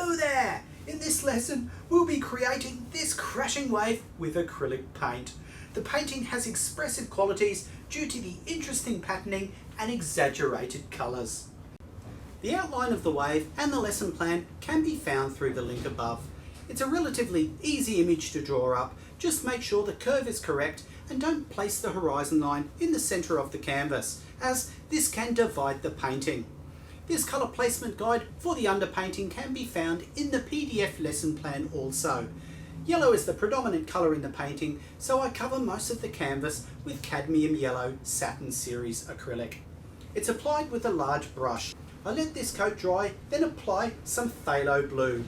Hello there! In this lesson we'll be creating this crashing wave with acrylic paint. The painting has expressive qualities due to the interesting patterning and exaggerated colours. The outline of the wave and the lesson plan can be found through the link above. It's a relatively easy image to draw up. Just make sure the curve is correct and don't place the horizon line in the centre of the canvas, as this can divide the painting. This colour placement guide for the underpainting can be found in the PDF lesson plan also. Yellow is the predominant colour in the painting, so I cover most of the canvas with cadmium yellow satin series acrylic. It's applied with a large brush. I let this coat dry, then apply some phthalo blue.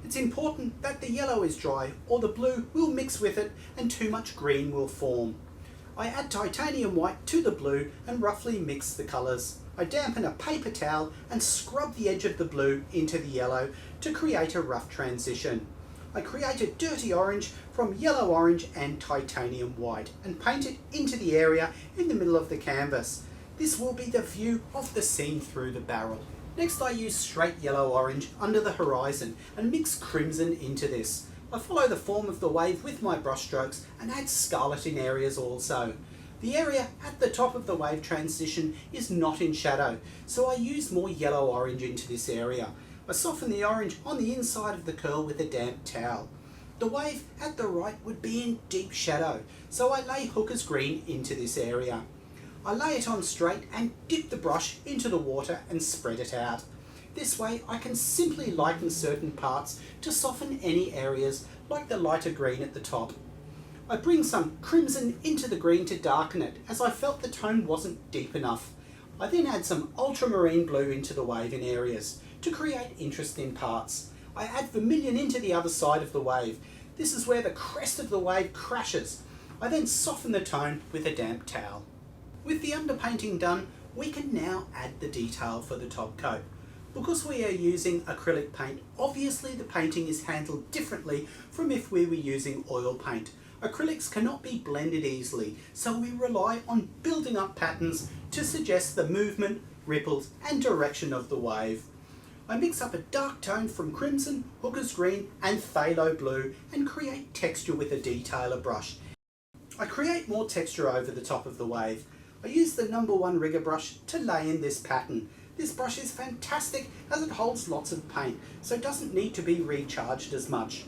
It's important that the yellow is dry or the blue will mix with it and too much green will form. I add titanium white to the blue and roughly mix the colours. I dampen a paper towel and scrub the edge of the blue into the yellow to create a rough transition. I create a dirty orange from yellow orange and titanium white and paint it into the area in the middle of the canvas. This will be the view of the scene through the barrel. Next I use straight yellow orange under the horizon and mix crimson into this. I follow the form of the wave with my brush strokes and add scarlet in areas also. The area at the top of the wave transition is not in shadow, so I use more yellow orange into this area. I soften the orange on the inside of the curl with a damp towel. The wave at the right would be in deep shadow, so I lay hooker's green into this area. I lay it on straight and dip the brush into the water and spread it out. This way I can simply lighten certain parts to soften any areas like the lighter green at the top. I bring some crimson into the green to darken it, as I felt the tone wasn't deep enough. I then add some ultramarine blue into the wave in areas to create interest in parts. I add vermilion into the other side of the wave. This is where the crest of the wave crashes. I then soften the tone with a damp towel. With the underpainting done, we can now add the detail for the top coat. Because we are using acrylic paint, obviously the painting is handled differently from if we were using oil paint. Acrylics cannot be blended easily, so we rely on building up patterns to suggest the movement, ripples and direction of the wave. I mix up a dark tone from crimson, hooker's green and phthalo blue and create texture with a detailer brush. I create more texture over the top of the wave. I use the No. 1 rigger brush to lay in this pattern. This brush is fantastic as it holds lots of paint, so it doesn't need to be recharged as much.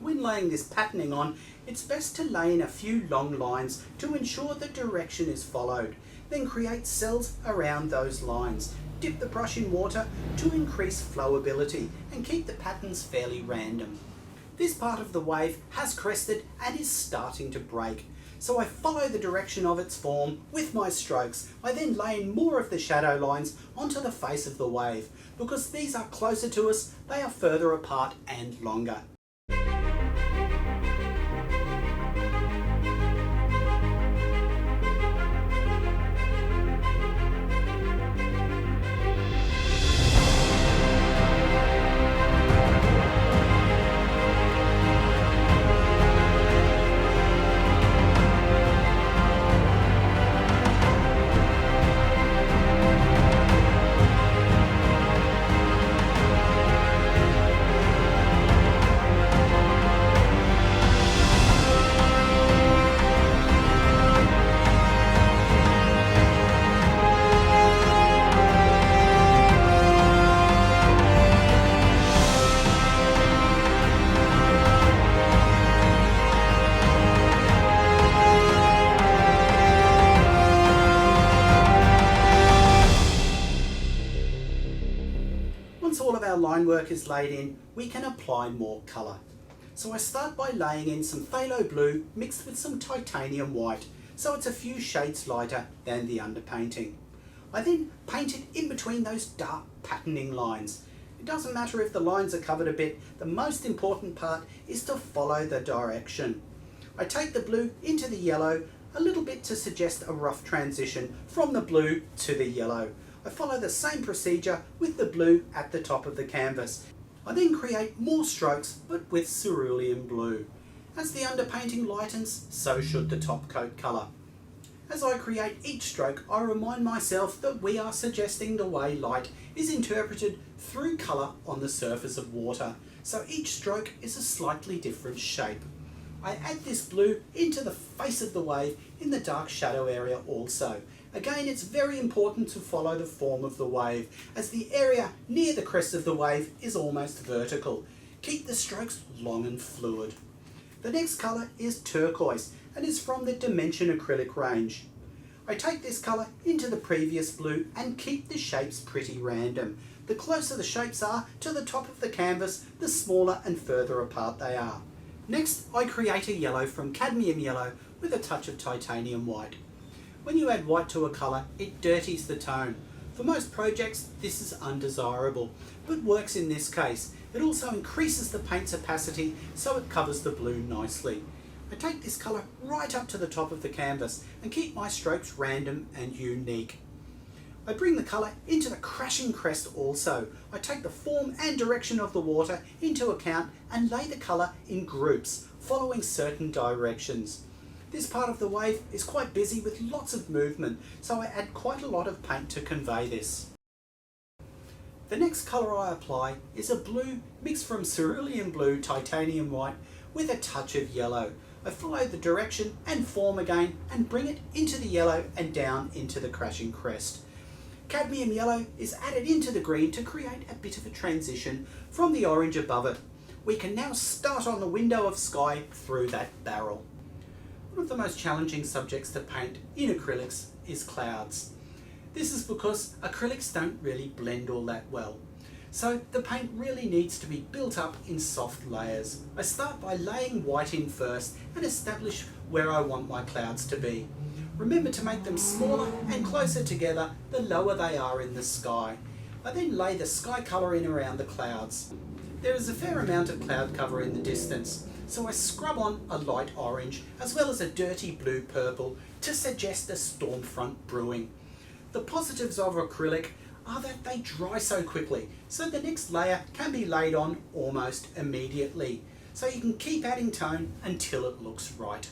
When laying this patterning on, it's best to lay in a few long lines to ensure the direction is followed. Then create cells around those lines. Dip the brush in water to increase flowability and keep the patterns fairly random. This part of the wave has crested and is starting to break, so I follow the direction of its form with my strokes. I then lay in more of the shadow lines onto the face of the wave. Because these are closer to us, they are further apart and longer. Once all of our line work is laid in, we can apply more colour. So I start by laying in some phthalo blue mixed with some titanium white, so it's a few shades lighter than the underpainting. I then paint it in between those dark patterning lines. It doesn't matter if the lines are covered a bit, the most important part is to follow the direction. I take the blue into the yellow a little bit to suggest a rough transition from the blue to the yellow. I follow the same procedure with the blue at the top of the canvas. I then create more strokes but with cerulean blue. As the underpainting lightens, so should the top coat colour. As I create each stroke, I remind myself that we are suggesting the way light is interpreted through colour on the surface of water, so each stroke is a slightly different shape. I add this blue into the face of the wave in the dark shadow area also. Again, it's very important to follow the form of the wave, as the area near the crest of the wave is almost vertical. Keep the strokes long and fluid. The next colour is turquoise and is from the Dimension acrylic range. I take this colour into the previous blue and keep the shapes pretty random. The closer the shapes are to the top of the canvas, the smaller and further apart they are. Next, I create a yellow from cadmium yellow with a touch of titanium white. When you add white to a colour, it dirties the tone. For most projects, this is undesirable, but works in this case. It also increases the paint's opacity, so it covers the blue nicely. I take this colour right up to the top of the canvas and keep my strokes random and unique. I bring the colour into the crashing crest also. I take the form and direction of the water into account and lay the colour in groups, following certain directions. This part of the wave is quite busy with lots of movement, so I add quite a lot of paint to convey this. The next colour I apply is a blue mixed from cerulean blue, titanium white with a touch of yellow. I follow the direction and form again and bring it into the yellow and down into the crashing crest. Cadmium yellow is added into the green to create a bit of a transition from the orange above it. We can now start on the window of sky through that barrel. One of the most challenging subjects to paint in acrylics is clouds. This is because acrylics don't really blend all that well. So the paint really needs to be built up in soft layers. I start by laying white in first and establish where I want my clouds to be. Remember to make them smaller and closer together the lower they are in the sky. I then lay the sky colour in around the clouds. There is a fair amount of cloud cover in the distance, so I scrub on a light orange as well as a dirty blue purple to suggest a storm front brewing. The positives of acrylic are that they dry so quickly, so the next layer can be laid on almost immediately, so you can keep adding tone until it looks right.